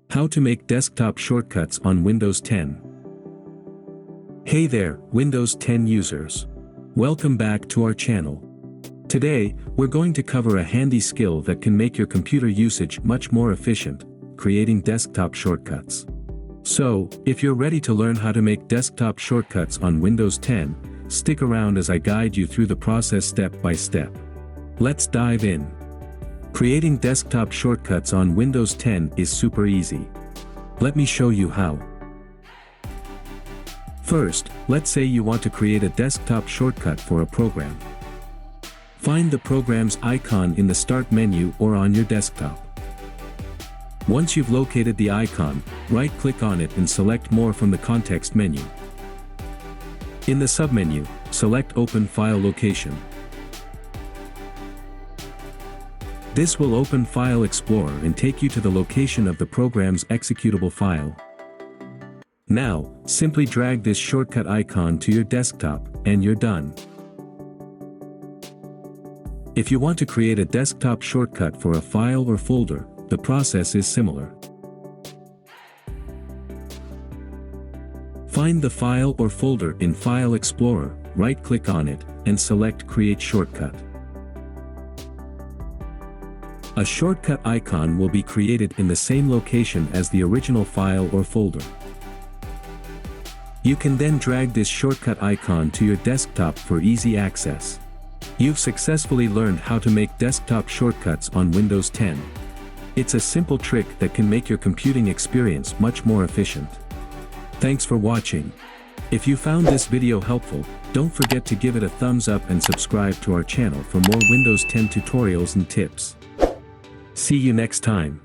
How to make desktop shortcuts on Windows 10. Hey there, Windows 10 users. Welcome back to our channel. Today, we're going to cover a handy skill that can make your computer usage much more efficient, creating desktop shortcuts. So, if you're ready to learn how to make desktop shortcuts on Windows 10, stick around as I guide you through the process step by step. Let's dive in. Creating desktop shortcuts on Windows 10 is super easy. Let me show you how. First, let's say you want to create a desktop shortcut for a program. Find the program's icon in the Start menu or on your desktop. Once you've located the icon, right-click on it and select More from the context menu. In the submenu, select Open File Location. This will open File Explorer and take you to the location of the program's executable file. Now, simply drag this shortcut icon to your desktop, and you're done. If you want to create a desktop shortcut for a file or folder, the process is similar. Find the file or folder in File Explorer, right-click on it, and select Create Shortcut. A shortcut icon will be created in the same location as the original file or folder. You can then drag this shortcut icon to your desktop for easy access. You've successfully learned how to make desktop shortcuts on Windows 10. It's a simple trick that can make your computing experience much more efficient. Thanks for watching. If you found this video helpful, don't forget to give it a thumbs up and subscribe to our channel for more Windows 10 tutorials and tips. See you next time.